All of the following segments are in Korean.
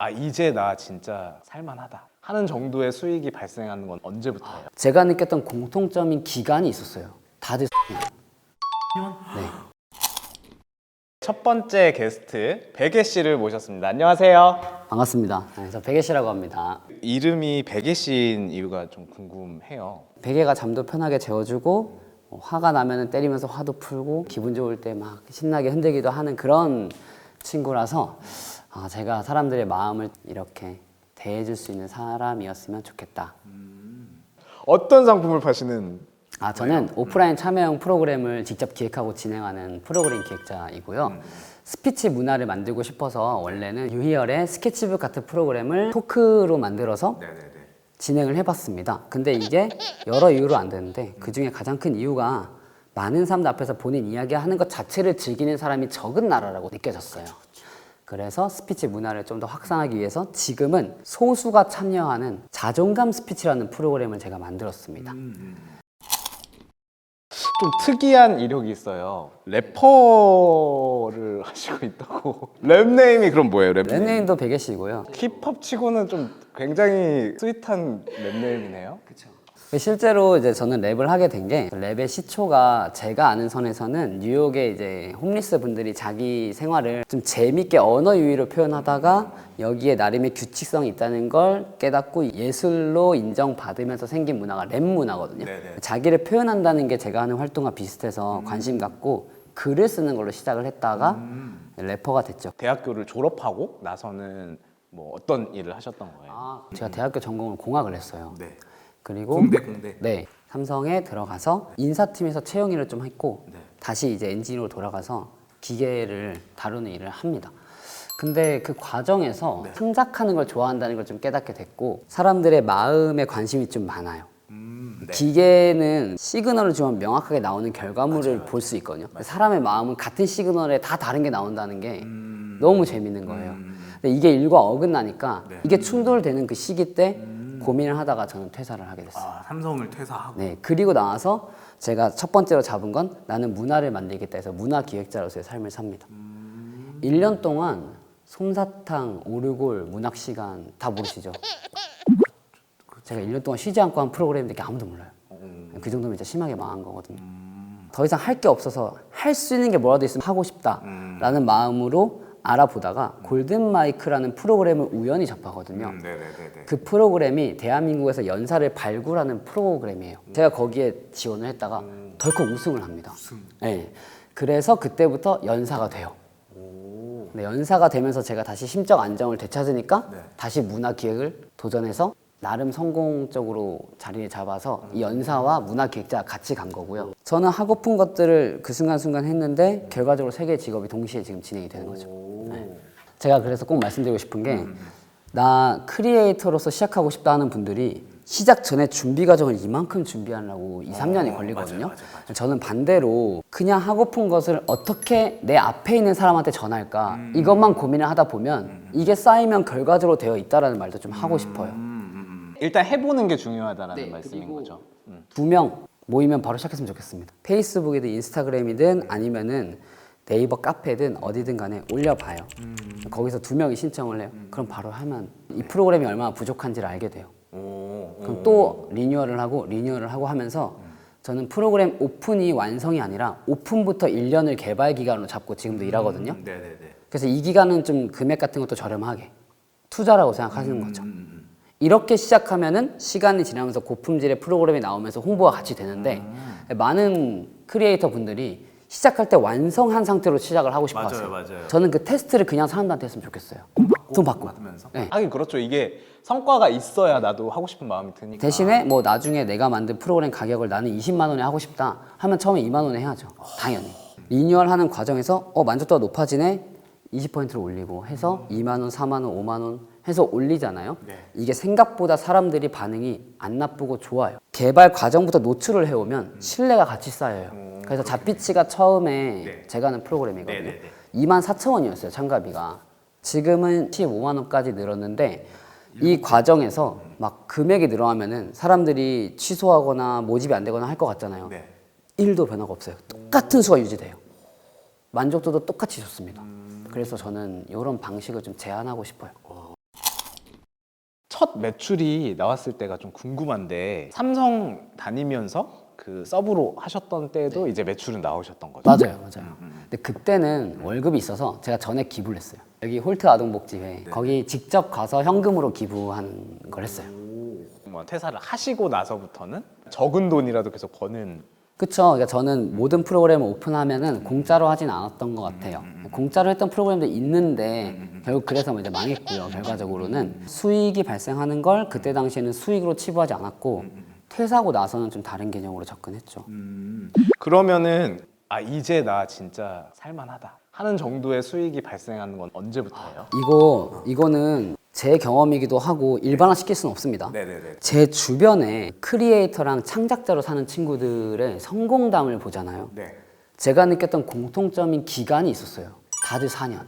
아, 이제 나 진짜 살만하다 하는 정도의 수익이 발생하는 건 언제부터예요? 제가 느꼈던 공통점인 기간이 있었어요. 다들 네. 첫 번째 게스트 베개 씨를 모셨습니다. 안녕하세요. 반갑습니다. 네, 저 베개 씨라고 합니다. 이름이 베개 씨인 이유가 좀 궁금해요. 베개가 잠도 편하게 재워주고 화가 나면 때리면서 화도 풀고 기분 좋을 때 막 신나게 흔들기도 하는 그런 친구라서 제가 사람들의 마음을 이렇게 대해줄 수 있는 사람이었으면 좋겠다. 어떤 상품을 파시는? 저는 오프라인 참여형 프로그램을 직접 기획하고 진행하는 프로그램 기획자이고요. 스피치 문화를 만들고 싶어서 원래는 유희열의 스케치북 같은 프로그램을 토크로 만들어서 진행을 해봤습니다. 근데 이게 여러 이유로 안 되는데 그 중에 가장 큰 이유가 많은 사람들 앞에서 본인 이야기하는 것 자체를 즐기는 사람이 적은 나라라고 느껴졌어요. 그래서 스피치 문화를 좀 더 확산하기 위해서 지금은 소수가 참여하는 자존감 스피치라는 프로그램을 제가 만들었습니다. 좀 특이한 이력이 있어요. 래퍼를 하시고 있다고. 랩 네임이 그럼 뭐예요? 랩 네임? 랩네임도 베개씨고요. 힙합 치고는 좀 굉장히 스윗한 랩 네임이네요. 실제로 이제 저는 랩을 하게 된 게 랩의 시초가 제가 아는 선에서는 뉴욕의 이제 홈리스 분들이 자기 생활을 좀 재밌게 언어 유희로 표현하다가 여기에 나름의 규칙성이 있다는 걸 깨닫고 예술로 인정받으면서 생긴 문화가 랩 문화거든요. 자기를 표현한다는 게 제가 하는 활동과 비슷해서 관심 갖고 글을 쓰는 걸로 시작을 했다가 래퍼가 됐죠. 대학교를 졸업하고 나서는 뭐 어떤 일을 하셨던 거예요? 제가 대학교 전공을 공학을 했어요. 네. 그리고 공대. 네, 삼성에 들어가서 인사팀에서 채용 일을 좀 했고 다시 이제 엔지니어로 돌아가서 기계를 다루는 일을 합니다. 근데 그 과정에서 창작하는 걸 좋아한다는 걸 좀 깨닫게 됐고 사람들의 마음에 관심이 좀 많아요. 기계는 시그널을 주면 명확하게 나오는 결과물을 볼 수 있거든요. 사람의 마음은 같은 시그널에 다 다른 게 나온다는 게 너무 재밌는 거예요. 근데 이게 일과 어긋나니까 이게 충돌되는 그 시기 때 고민을 하다가 저는 퇴사를 하게 됐어요. 삼성을 퇴사하고. 네, 그리고 나와서 제가 첫 번째로 잡은 건 나는 문화를 만들겠다 해서 문화 기획자로서의 삶을 삽니다. 1년 동안 솜사탕, 오르골, 문학 시간 다 모르시죠? 제가 1년 동안 쉬지 않고 한 프로그램인데 아무도 몰라요. 그 정도면 진짜 심하게 망한 거거든요. 더 이상 할 게 없어서 할 수 있는 게 뭐라도 있으면 하고 싶다라는 마음으로 알아보다가 골든 마이크라는 프로그램을 우연히 접하거든요. 그 프로그램이 대한민국에서 연사를 발굴하는 프로그램이에요. 제가 거기에 지원을 했다가 덜컥 우승을 합니다. 네. 그래서 그때부터 연사가 돼요. 근데 연사가 되면서 제가 다시 심적 안정을 되찾으니까 다시 문화 기획을 도전해서 나름 성공적으로 자리를 잡아서 이 연사와 문화 기획자가 같이 간 거고요. 저는 하고픈 것들을 그 순간순간 했는데 결과적으로 세 개의 직업이 동시에 지금 진행이 되는 거죠. 네. 제가 그래서 꼭 말씀드리고 싶은 게 나 크리에이터로서 시작하고 싶다 하는 분들이 시작 전에 준비 과정을 이만큼 준비하려고 2, 3년이 걸리거든요. 맞아요. 저는 반대로 그냥 하고픈 것을 어떻게 내 앞에 있는 사람한테 전할까 이것만 고민을 하다 보면 이게 쌓이면 결과적으로 되어 있다는 말도 좀 하고 싶어요. 일단 해보는 게 중요하다라는 말씀인 거죠. 2명 모이면 바로 시작했으면 좋겠습니다. 페이스북이든 인스타그램이든 아니면은 네이버 카페든 어디든 간에 올려봐요. 거기서 2명이 신청을 해요. 그럼 바로 하면 이 프로그램이 얼마나 부족한지를 알게 돼요. 그럼 또 리뉴얼을 하고 하면서 저는 프로그램 오픈이 완성이 아니라 오픈부터 1년을 개발 기간으로 잡고 지금도 일하거든요. 그래서 이 기간은 좀 금액 같은 것도 저렴하게 투자라고 생각하시는 거죠. 이렇게 시작하면은 시간이 지나면서 고품질의 프로그램이 나오면서 홍보가 같이 되는데 많은 크리에이터 분들이 시작할 때 완성한 상태로 시작을 하고 싶어 하세요. 맞아요. 저는 그 테스트를 그냥 사람들한테 했으면 좋겠어요. 돈 받고. 네. 하긴 그렇죠. 이게 성과가 있어야 나도 하고 싶은 마음이 드니까. 대신에 뭐 나중에 내가 만든 프로그램 가격을 나는 20만 원에 하고 싶다 하면 처음에 2만 원에 해야죠. 당연히. 리뉴얼 하는 과정에서 만족도가 높아지네 20%를 올리고 해서 2만 원, 4만 원, 5만 원 해서 올리잖아요. 이게 생각보다 사람들이 반응이 안 나쁘고 좋아요. 개발 과정부터 노출을 해오면 신뢰가 같이 쌓여요. 그래서 잡피치가 처음에 제가 하는 프로그램이거든요. 2만 4천 원이었어요, 참가비가. 지금은 15만 원까지 늘었는데 이 과정에서 막 금액이 늘어나면은 사람들이 취소하거나 모집이 안 되거나 할 것 같잖아요. 1도 변화가 없어요. 똑같은 수가 유지돼요. 만족도도 똑같이 좋습니다. 그래서 저는 이런 방식을 좀 제안하고 싶어요. 첫 매출이 나왔을 때가 좀 궁금한데 삼성 다니면서 그 서브로 하셨던 때도 이제 매출은 나오셨던 거죠? 맞아요. 근데 그때는 월급이 있어서 제가 전액 기부를 했어요. 여기 홀트 아동복지회 거기 직접 가서 현금으로 기부하는 걸 했어요. 뭐 퇴사를 하시고 나서부터는 적은 돈이라도 계속 버는. 그쵸. 그러니까 저는 모든 프로그램을 오픈하면은 공짜로 하진 않았던 것 같아요. 공짜로 했던 프로그램도 있는데 결국 그래서 뭐 이제 망했고요. 결과적으로는 수익이 발생하는 걸 그때 당시에는 수익으로 치부하지 않았고 퇴사하고 나서는 좀 다른 개념으로 접근했죠. 그러면은 아 이제 나 진짜 살만하다 하는 정도의 수익이 발생하는 건 언제부터예요? 이거는 제 경험이기도 하고 일반화시킬 수는 없습니다. 네네네. 제 주변에 크리에이터랑 창작자로 사는 친구들의 성공담을 보잖아요. 네. 제가 느꼈던 공통점인 기간이 있었어요. 다들 4년.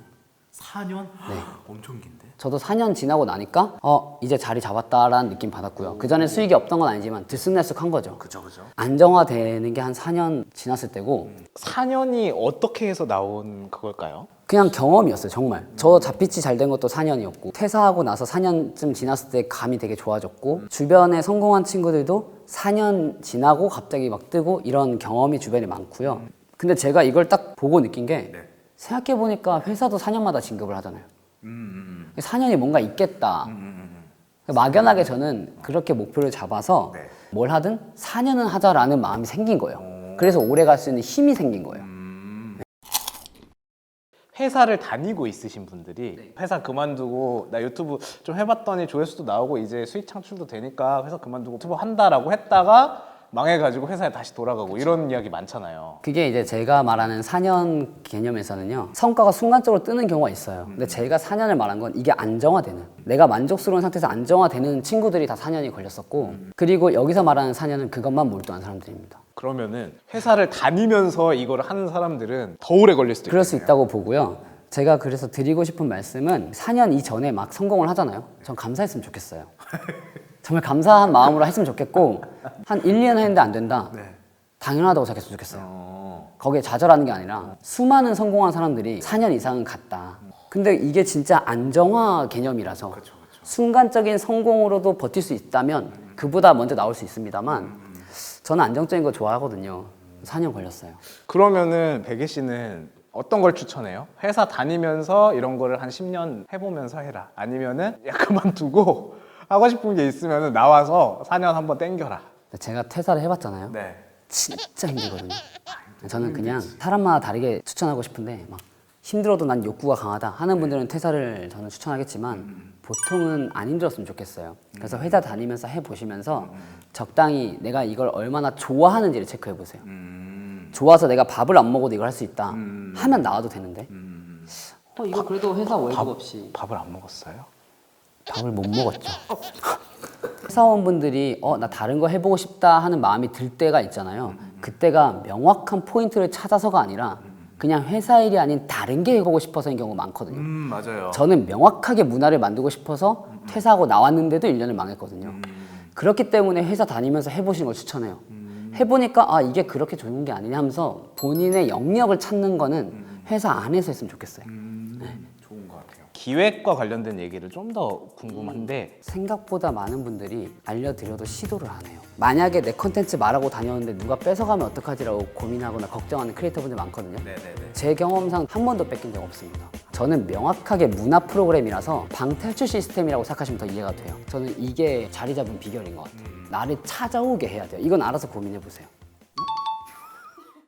4년? 네. 엄청 긴데? 저도 4년 지나고 나니까 이제 자리 잡았다라는 느낌 받았고요. 그 전에 수익이 없던 건 아니지만 들쑥날쑥한 거죠. 그죠. 안정화되는 게 한 4년 지났을 때고 4년이 어떻게 해서 나온 그걸까요? 그냥 경험이었어요. 정말. 저 잡빛이 잘 된 것도 4년이었고 퇴사하고 나서 4년쯤 지났을 때 감이 되게 좋아졌고 주변에 성공한 친구들도 4년 지나고 갑자기 막 뜨고 이런 경험이 주변에 많고요. 근데 제가 이걸 딱 보고 느낀 게 생각해보니까 회사도 4년마다 진급을 하잖아요. 4년이 뭔가 있겠다. 막연하게 저는 그렇게 목표를 잡아서 뭘 하든 4년은 하자라는 마음이 생긴 거예요. 그래서 오래 갈 수 있는 힘이 생긴 거예요. 회사를 다니고 있으신 분들이 회사 그만두고 나 유튜브 좀 해봤더니 조회수도 나오고 이제 수익 창출도 되니까 회사 그만두고 유튜브 한다라고 했다가 망해가지고 회사에 다시 돌아가고 이런 이야기 많잖아요. 그게 이제 제가 말하는 4년 개념에서는요 성과가 순간적으로 뜨는 경우가 있어요. 근데 제가 4년을 말한 건 이게 안정화되는, 내가 만족스러운 상태에서 안정화되는 친구들이 다 4년이 걸렸었고 그리고 여기서 말하는 4년은 그것만 몰두한 사람들입니다. 그러면은 회사를 다니면서 이걸 하는 사람들은 더 오래 걸릴 수도 그럴 수 있겠네요. 있다고 보고요. 제가 그래서 드리고 싶은 말씀은 4년 이전에 막 성공을 하잖아요. 전 감사했으면 좋겠어요. 정말 감사한 마음으로 했으면 좋겠고 한 1, 2년 했는데 안 된다. 당연하다고 생각했으면 좋겠어요. 거기에 좌절하는 게 아니라 수많은 성공한 사람들이 4년 이상은 갔다. 근데 이게 진짜 안정화 개념이라서 순간적인 성공으로도 버틸 수 있다면 그보다 먼저 나올 수 있습니다만 저는 안정적인 거 좋아하거든요. 4년 걸렸어요. 그러면은 백예 씨는 어떤 걸 추천해요? 회사 다니면서 이런 거를 한 10년 해보면서 해라. 아니면은 야 그만두고 하고 싶은 게 있으면은 나와서 4년 한번 땡겨라. 제가 퇴사를 해봤잖아요. 네. 진짜 힘들거든요. 저는 그냥 사람마다 다르게 추천하고 싶은데 막 힘들어도 난 욕구가 강하다 하는 분들은 퇴사를 저는 추천하겠지만 보통은 안 힘들었으면 좋겠어요. 그래서 회사 다니면서 해보시면서 적당히 내가 이걸 얼마나 좋아하는지를 체크해 보세요. 좋아서 내가 밥을 안 먹어도 이걸 할 수 있다 하면 나와도 되는데 이거 그래도 회사 월급 없이 밥을 안 먹었어요? 밥을 못 먹었죠. 회사원분들이 나 다른 거 해보고 싶다 하는 마음이 들 때가 있잖아요. 그때가 명확한 포인트를 찾아서가 아니라 그냥 회사 일이 아닌 다른 게 해보고 싶어서인 경우가 많거든요. 맞아요. 저는 명확하게 문화를 만들고 싶어서 퇴사하고 나왔는데도 1년을 망했거든요. 그렇기 때문에 회사 다니면서 해보시는 걸 추천해요. 해보니까 이게 그렇게 좋은 게 아니냐 하면서 본인의 영역을 찾는 거는 회사 안에서 했으면 좋겠어요. 좋은 것 같아요. 기획과 관련된 얘기를 좀 더 궁금한데 생각보다 많은 분들이 알려드려도 시도를 안 해요. 만약에 내 컨텐츠 말하고 다녔는데 누가 뺏어가면 어떡하지라고 고민하거나 걱정하는 크리에이터분들 많거든요. 제 경험상 한 번도 뺏긴 적 없습니다. 저는 명확하게 문화 프로그램이라서 방탈출 시스템이라고 생각하시면 더 이해가 돼요. 저는 이게 자리 잡은 비결인 것 같아요. 나를 찾아오게 해야 돼요. 이건 알아서 고민해 보세요.